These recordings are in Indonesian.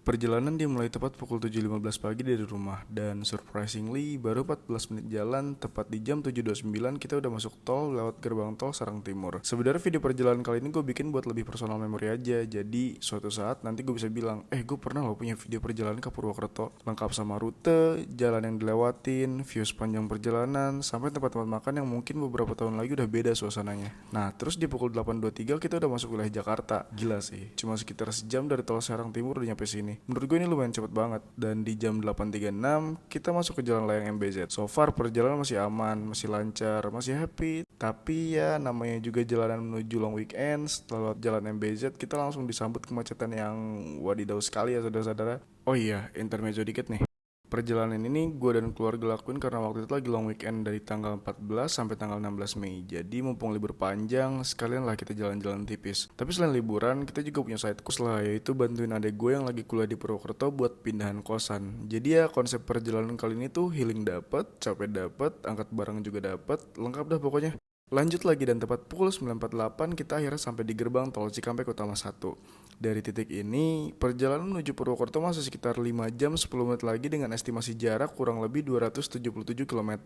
Perjalanan dimulai tepat pukul 7.15 pagi dari rumah dan surprisingly baru 14 menit jalan tepat di jam 7.29 kita udah masuk tol lewat gerbang tol Serang Timur. Sebenarnya video perjalanan kali ini gue bikin buat lebih personal memory aja. Jadi suatu saat nanti gue bisa bilang, gue pernah loh punya video perjalanan ke Purwokerto lengkap sama rute, jalan yang dilewatin, view sepanjang perjalanan, sampai tempat-tempat makan yang mungkin beberapa tahun lagi udah beda suasananya. Nah, terus di pukul 8.23 kita udah masuk wilayah Jakarta. Gila sih, cuma sekitar sejam dari tol Serang Timur udah nyampe sini. Menurut gue ini lumayan cepet banget. Dan di jam 8.36 kita masuk ke jalan layang MBZ. So far perjalanan masih aman, masih lancar, masih happy. Tapi ya namanya juga jalanan menuju long weekend. Setelah lewat jalan MBZ kita langsung disambut kemacetan yang wadidaw sekali ya saudara-saudara. Oh iya, intermezzo dikit nih. Perjalanan ini gue dan keluarga lakuin karena waktu itu lagi long weekend dari tanggal 14 sampai tanggal 16 Mei. Jadi mumpung libur panjang, sekalian lah kita jalan-jalan tipis. Tapi selain liburan, kita juga punya side quest lah, yaitu bantuin adek gue yang lagi kuliah di Purwokerto buat pindahan kosan. Jadi ya konsep perjalanan kali ini tuh healing dapet, capek dapet, angkat barang juga dapet, lengkap dah pokoknya. Lanjut lagi dan tepat pukul 9.48 kita akhirnya sampai di gerbang tol Cikampek Utama 1. Dari titik ini, perjalanan menuju Purwokerto masih sekitar 5 jam 10 menit lagi dengan estimasi jarak kurang lebih 277 km.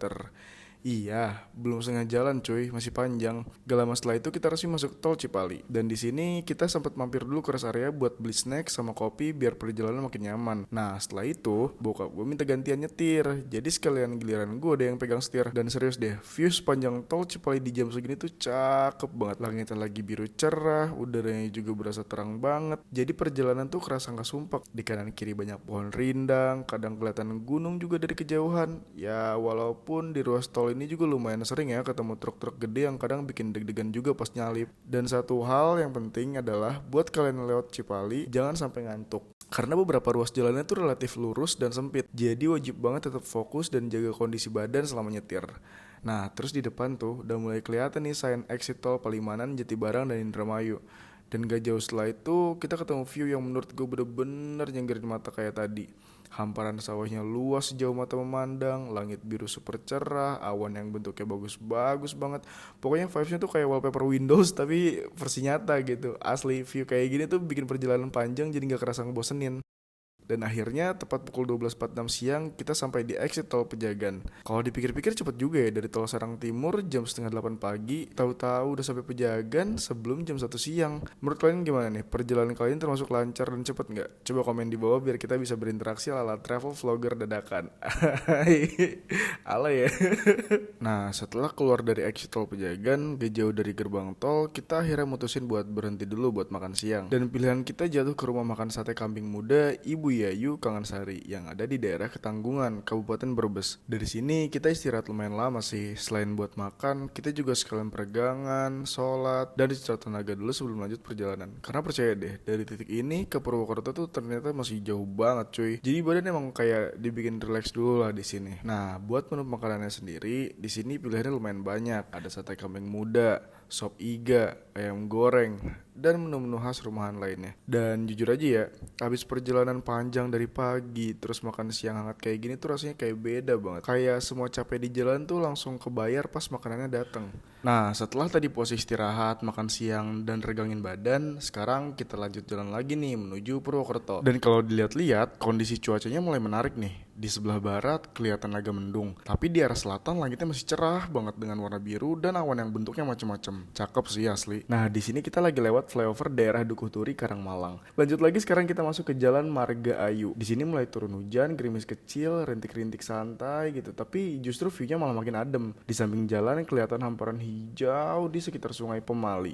Iya, belum setengah jalan cuy, masih panjang. Gak lama setelah itu kita resmi masuk tol Cipali. Dan di sini kita sempat mampir dulu ke rest area buat beli snack sama kopi biar perjalanan makin nyaman. Nah, setelah itu bokap gue minta gantian nyetir. Jadi sekalian giliran gue deh yang pegang setir. Dan serius deh, view sepanjang tol Cipali di jam segini tuh cakep banget. Langitnya lagi biru cerah, udaranya juga berasa terang banget. Jadi perjalanan tuh kerasa gak sumpek. Di kanan kiri banyak pohon rindang, kadang kelihatan gunung juga dari kejauhan. Ya walaupun di ruas tol ini juga lumayan sering ya ketemu truk-truk gede yang kadang bikin deg-degan juga pas nyalip. Dan satu hal yang penting adalah buat kalian yang lewat Cipali jangan sampai ngantuk. Karena beberapa ruas jalannya tuh relatif lurus dan sempit. Jadi wajib banget tetap fokus dan jaga kondisi badan selama nyetir. Nah, terus di depan tuh udah mulai kelihatan nih sign exit tol Palimanan, Jatibarang, dan Indramayu. Dan gak jauh setelah itu kita ketemu view yang menurut gue bener-bener nyenggerin mata kayak tadi. Hamparan sawahnya luas sejauh mata memandang, langit biru super cerah, awan yang bentuknya bagus-bagus banget. Pokoknya vibesnya tuh kayak wallpaper Windows tapi versi nyata gitu. Asli view kayak gini tuh bikin perjalanan panjang jadi gak kerasa ngebosenin. Dan akhirnya tepat pukul 12.46 siang kita sampai di exit tol Pejagan. Kalau dipikir-pikir cepet juga ya, dari tol Serang Timur jam setengah 8 pagi, tahu-tahu udah sampai Pejagan sebelum jam 1 siang. Menurut kalian gimana nih? Perjalanan kalian termasuk lancar dan cepet nggak? Coba komen di bawah biar kita bisa berinteraksi ala travel vlogger dadakan. Ala ya. Nah, setelah keluar dari exit tol Pejagan, gak jauh dari gerbang tol, kita akhirnya mutusin buat berhenti dulu buat makan siang. Dan pilihan kita jatuh ke rumah makan sate kambing muda Ibu Yayu Kangansari yang ada di daerah Ketanggungan, Kabupaten Brebes. Dari sini kita istirahat lumayan lama sih. Selain buat makan, kita juga sekalian peregangan, sholat, dan istirahat tenaga dulu sebelum lanjut perjalanan. Karena percaya deh, dari titik ini ke Purwokerto tuh ternyata masih jauh banget cuy. Jadi badan emang kayak dibikin relax dulu lah di sini. Nah, buat menu makanannya sendiri, di sini pilihannya lumayan banyak. Ada sate kambing muda, sop iga, ayam goreng, dan menu-menu khas rumahan lainnya. Dan jujur aja ya, habis perjalanan panjang dari pagi terus makan siang hangat kayak gini tuh rasanya kayak beda banget. Kayak semua capek di jalan tuh langsung kebayar pas makanannya datang. Nah, setelah tadi posisi istirahat, makan siang, dan regangin badan, sekarang kita lanjut jalan lagi nih menuju Purwokerto. Dan kalau dilihat-lihat, kondisi cuacanya mulai menarik nih. Di sebelah barat kelihatan agak mendung, tapi di arah selatan langitnya masih cerah banget dengan warna biru dan awan yang bentuknya macam-macam. Cakep sih asli. Nah, di sini kita lagi lewat flyover daerah Dukuh Turi Karangmalang. Lanjut lagi sekarang kita masuk ke Jalan Marga Ayu. Di sini mulai turun hujan, gerimis kecil, rintik-rintik santai gitu, tapi justru view-nya malah makin adem. Di samping jalan kelihatan hamparan hijau di sekitar Sungai Pemali.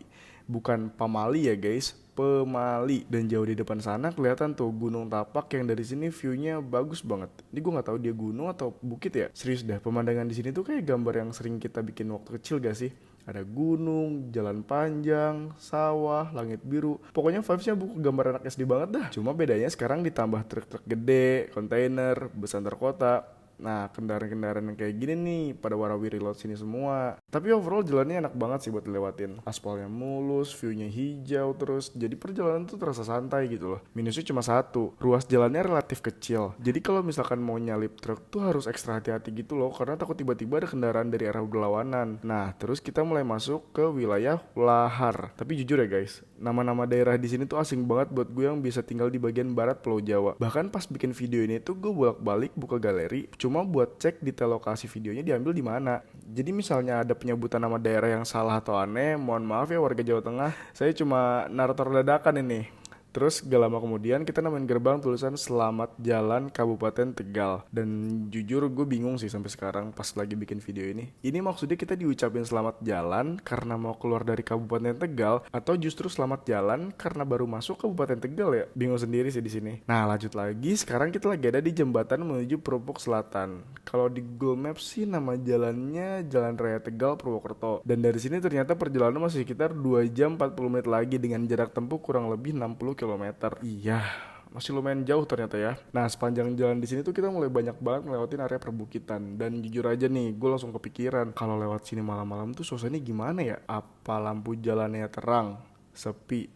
Bukan Pamali ya guys, Pemali. Dan jauh di depan sana kelihatan tuh Gunung Tapak yang dari sini view-nya bagus banget. Ini gue nggak tahu dia gunung atau bukit ya. Serius dah, pemandangan di sini tuh kayak gambar yang sering kita bikin waktu kecil gak sih? Ada gunung, jalan panjang, sawah, langit biru. Pokoknya vibes-nya buku gambar anak SD banget dah. Cuma bedanya sekarang ditambah truk-truk gede, kontainer, bus antar kota. Nah, kendaraan-kendaraan yang kayak gini nih pada warawiri lewat sini semua. Tapi overall jalannya enak banget sih buat dilewatin. Aspalnya mulus, view-nya hijau terus. Jadi perjalanan tuh terasa santai gitu loh. Minusnya cuma satu, ruas jalannya relatif kecil. Jadi kalau misalkan mau nyalip truk tuh harus ekstra hati-hati gitu loh, karena takut tiba-tiba ada kendaraan dari arah berlawanan. Nah, terus kita mulai masuk ke wilayah Lahar. Tapi jujur ya guys, nama-nama daerah di sini tuh asing banget buat gue yang bisa tinggal di bagian barat Pulau Jawa. Bahkan pas bikin video ini tuh gue bolak-balik buka galeri cuma buat cek detail lokasi videonya diambil di mana. Jadi misalnya ada penyebutan nama daerah yang salah atau aneh, mohon maaf ya warga Jawa Tengah. Saya cuma narator dadakan ini. Terus gak lama kemudian kita nemuin gerbang tulisan Selamat Jalan Kabupaten Tegal. Dan jujur gue bingung sih sampai sekarang pas lagi bikin video ini. Ini maksudnya kita diucapin selamat jalan karena mau keluar dari Kabupaten Tegal, atau justru selamat jalan karena baru masuk Kabupaten Tegal ya? Bingung sendiri sih di sini. Nah, lanjut lagi, sekarang kita lagi ada di jembatan menuju Purwok Selatan. Kalau di Google Maps sih nama jalannya Jalan Raya Tegal Purwokerto. Dan dari sini ternyata perjalanan masih sekitar 2 jam 40 menit lagi dengan jarak tempuh kurang lebih 60 kilometer. Iya, masih lumayan jauh ternyata ya. Nah, sepanjang jalan di sini tuh kita mulai banyak banget ngelewatin area perbukitan. Dan jujur aja nih, gue langsung kepikiran kalau lewat sini malam-malam tuh suasananya gimana ya? Apa lampu jalannya terang, sepi,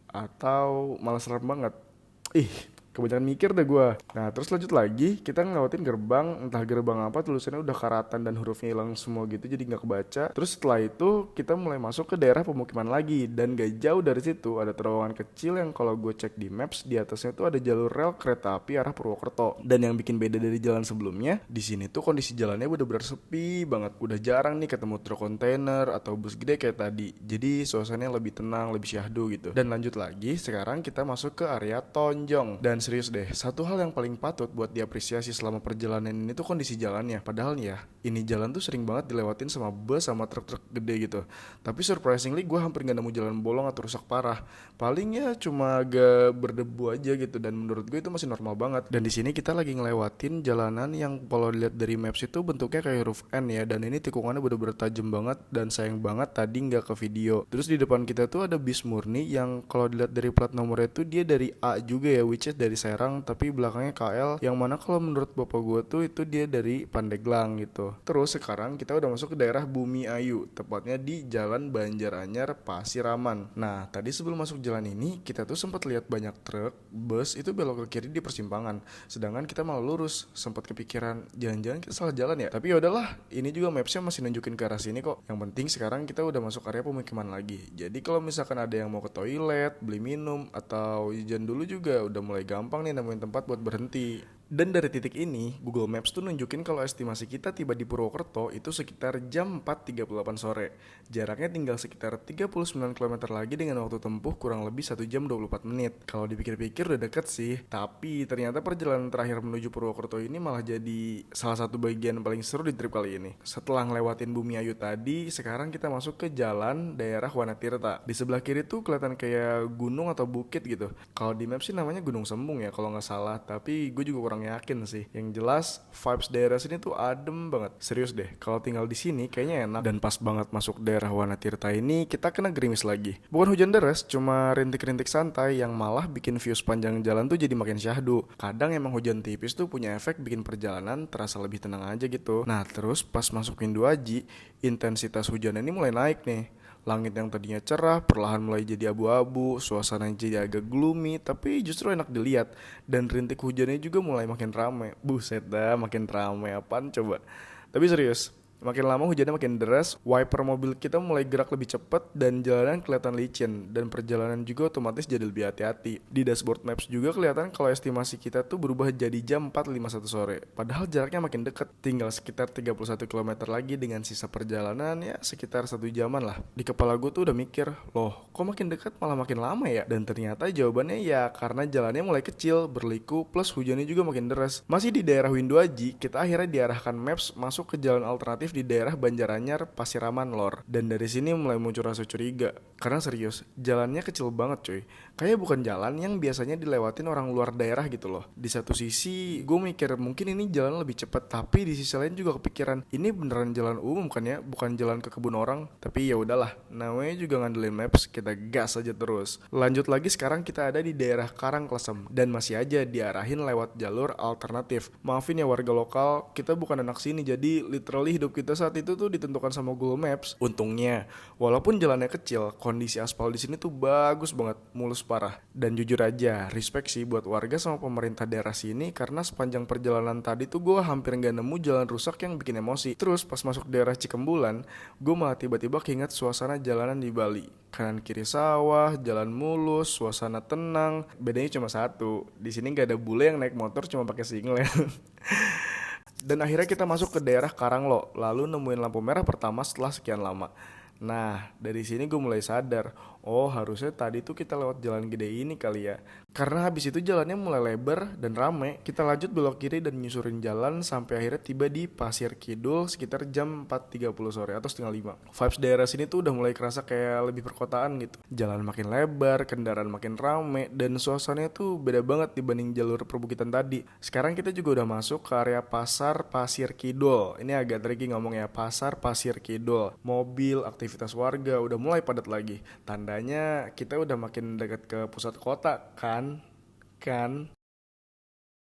atau malah serem banget? Ih, kebanyakan mikir deh gue. Nah, terus lanjut lagi, kita ngelewatin gerbang, entah gerbang apa, tulisannya udah karatan dan hurufnya hilang semua gitu, jadi nggak kebaca. Terus setelah itu, kita mulai masuk ke daerah pemukiman lagi, dan gak jauh dari situ ada terowongan kecil yang kalau gue cek di maps, di atasnya tuh ada jalur rel kereta api arah Purwokerto. Dan yang bikin beda dari jalan sebelumnya, di sini tuh kondisi jalannya bener-bener sepi banget. Udah jarang nih ketemu truk kontainer atau bus gede kayak tadi. Jadi suasananya lebih tenang, lebih syahdu gitu. Dan lanjut lagi, sekarang kita masuk ke area Tonjong. Dan serius deh, satu hal yang paling patut buat diapresiasi selama perjalanan ini tuh kondisi jalannya. Padahal nih ya, ini jalan tuh sering banget dilewatin sama bus sama truk-truk gede gitu. Tapi surprisingly gue hampir gak nemu jalan bolong atau rusak parah. Palingnya cuma agak berdebu aja gitu, dan menurut gue itu masih normal banget. Dan di sini kita lagi ngelewatin jalanan yang kalau dilihat dari maps itu bentuknya kayak huruf N ya, dan ini tikungannya bener-bener tajam banget, dan sayang banget tadi nggak ke video. Terus di depan kita tuh ada bis murni yang kalau dilihat dari plat nomornya tuh dia dari A juga ya, which is dari Serang, tapi belakangnya KL, yang mana kalau menurut bapak gue tuh itu dia dari Pandeglang gitu. Terus sekarang kita udah masuk ke daerah Bumi Ayu, tepatnya di Jalan Banjaranyar Pasiraman. Nah, tadi sebelum masuk jalan ini kita tuh sempat lihat banyak truk, bus itu belok ke kiri di persimpangan, sedangkan kita malah lurus. Sempat kepikiran jangan-jangan kita salah jalan ya. Tapi ya udahlah, ini juga mapsnya masih nunjukin ke arah sini kok. Yang penting sekarang kita udah masuk area pemukiman lagi. Jadi kalau misalkan ada yang mau ke toilet, beli minum, atau jajan dulu juga udah mulai gampang nih nemuin tempat buat berhenti. Dan dari titik ini, Google Maps tuh nunjukin kalau estimasi kita tiba di Purwokerto itu sekitar jam 4.38 sore. Jaraknya tinggal sekitar 39 km lagi dengan waktu tempuh kurang lebih 1 jam 24 menit. Kalau dipikir-pikir udah deket sih, tapi ternyata perjalanan terakhir menuju Purwokerto ini malah jadi salah satu bagian paling seru di trip kali ini. Setelah ngelewatin Bumi Ayu tadi, sekarang kita masuk ke jalan daerah Wanatirta. Di sebelah kiri tuh kelihatan kayak gunung atau bukit gitu. Kalau di map sih namanya Gunung Sembung ya kalau nggak salah, tapi gue juga kurang yakin sih. Yang jelas vibes daerah sini tuh adem banget. Serius deh, kalau tinggal di sini kayaknya enak. Dan pas banget masuk daerah Wanatirta ini kita kena gerimis lagi. Bukan hujan deras, cuma rintik-rintik santai yang malah bikin view sepanjang jalan tuh jadi makin syahdu. Kadang emang hujan tipis tuh punya efek bikin perjalanan terasa lebih tenang aja gitu. Nah, terus pas masuk Windu Aji, intensitas hujan ini mulai naik nih. Langit yang tadinya cerah perlahan mulai jadi abu-abu, suasana jadi agak gloomy, tapi justru enak dilihat. Dan rintik hujannya juga mulai makin rame. Buset dah, makin rame apaan coba. Tapi serius, makin lama hujannya makin deras, wiper mobil kita mulai gerak lebih cepat dan jalanan kelihatan licin, dan perjalanan juga otomatis jadi lebih hati-hati. Di dashboard maps juga kelihatan kalau estimasi kita tuh berubah jadi jam 4.51 sore. Padahal jaraknya makin dekat, tinggal sekitar 31 km lagi dengan sisa perjalanan ya sekitar 1 jaman lah. Di kepala gue tuh udah mikir, loh kok makin dekat malah makin lama ya? Dan ternyata jawabannya ya karena jalannya mulai kecil, berliku, plus hujannya juga makin deras. Masih di daerah Windu Aji, kita akhirnya diarahkan maps masuk ke jalan alternatif di daerah Banjaranyar Pasiraman Lor. Dan dari sini mulai muncul rasa curiga, karena serius jalannya kecil banget cuy. Kayak bukan jalan yang biasanya dilewatin orang luar daerah gitu loh. Di satu sisi gue mikir mungkin ini jalan lebih cepat, tapi di sisi lain juga kepikiran ini beneran jalan umum kan ya, bukan jalan ke kebun orang. Tapi ya udahlah, namanya juga ngandelin maps, kita gas aja terus. Lanjut lagi, sekarang kita ada di daerah Karangklesem dan masih aja diarahin lewat jalur alternatif. Maafin ya warga lokal, kita bukan anak sini, jadi literally hidup kita saat itu tuh ditentukan sama Google Maps. Untungnya, walaupun jalannya kecil, kondisi aspal di sini tuh bagus banget, mulus parah. Dan jujur aja, respect sih buat warga sama pemerintah daerah sini, karena sepanjang perjalanan tadi tuh gue hampir nggak nemu jalan rusak yang bikin emosi. Terus pas masuk daerah Cikembulan, gue malah tiba-tiba keinget suasana jalanan di Bali. Kanan kiri sawah, jalan mulus, suasana tenang. Bedanya cuma satu, di sini nggak ada bule yang naik motor cuma pakai singlet. Dan akhirnya kita masuk ke daerah Karanglo, lalu nemuin lampu merah pertama setelah sekian lama. Nah, dari sini gue mulai sadar, oh harusnya tadi tuh kita lewat jalan gede ini kali ya. Karena habis itu jalannya mulai lebar dan rame, kita lanjut belok kiri dan nyusurin jalan sampai akhirnya tiba di Pasir Kidul sekitar jam 4.30 sore atau setengah 5. Vibes daerah sini tuh udah mulai kerasa kayak lebih perkotaan gitu. Jalan makin lebar, kendaraan makin rame, dan suasananya tuh beda banget dibanding jalur perbukitan tadi. Sekarang kita juga udah masuk ke area Pasar Pasir Kidul. Ini agak tricky ngomongnya, Pasar Pasir Kidul. Mobil, aktivitas warga udah mulai padat lagi. Tandanya kita udah makin dekat ke pusat kota kan.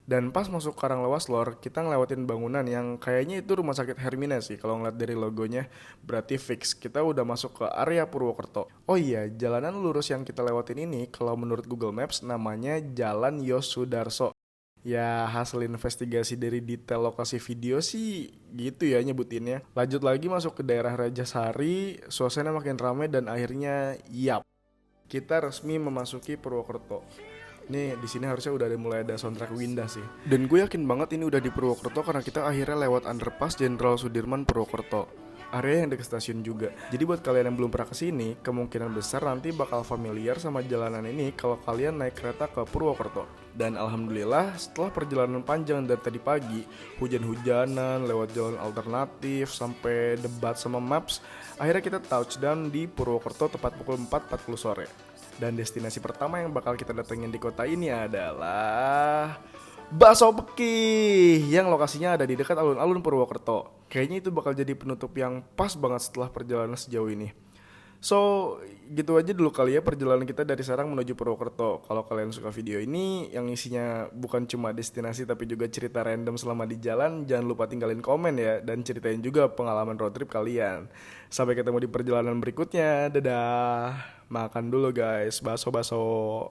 Dan pas masuk Karanglewas Lor, kita ngelewatin bangunan yang kayaknya itu rumah sakit Hermina sih kalau ngeliat dari logonya. Berarti fix kita udah masuk ke area Purwokerto. Oh iya, jalanan lurus yang kita lewatin ini kalau menurut Google Maps namanya Jalan Yosudarso. Ya hasil investigasi dari detail lokasi video sih gitu ya nyebutinnya. Lanjut lagi masuk ke daerah Rajasari, suasana makin ramai dan akhirnya yap, kita resmi memasuki Purwokerto. Nih di sini harusnya udah mulai ada soundtrack Winda sih. Dan gue yakin banget ini udah di Purwokerto karena kita akhirnya lewat underpass Jenderal Sudirman Purwokerto. Area yang dekat stasiun juga. Jadi buat kalian yang belum pernah kesini, kemungkinan besar nanti bakal familiar sama jalanan ini kalau kalian naik kereta ke Purwokerto. Dan alhamdulillah setelah perjalanan panjang dari tadi pagi, hujan-hujanan, lewat jalan alternatif, sampai debat sama maps, akhirnya kita touchdown di Purwokerto tepat pukul 4.40 sore. Dan destinasi pertama yang bakal kita datengin di kota ini adalah Bakso Peki yang lokasinya ada di dekat alun-alun Purwokerto. Kayaknya itu bakal jadi penutup yang pas banget setelah perjalanan sejauh ini. So, gitu aja dulu kali ya perjalanan kita dari Serang menuju Purwokerto. Kalau kalian suka video ini yang isinya bukan cuma destinasi tapi juga cerita random selama di jalan, jangan lupa tinggalin komen ya dan ceritain juga pengalaman road trip kalian. Sampai ketemu di perjalanan berikutnya. Dadah. Makan dulu guys, baso-baso.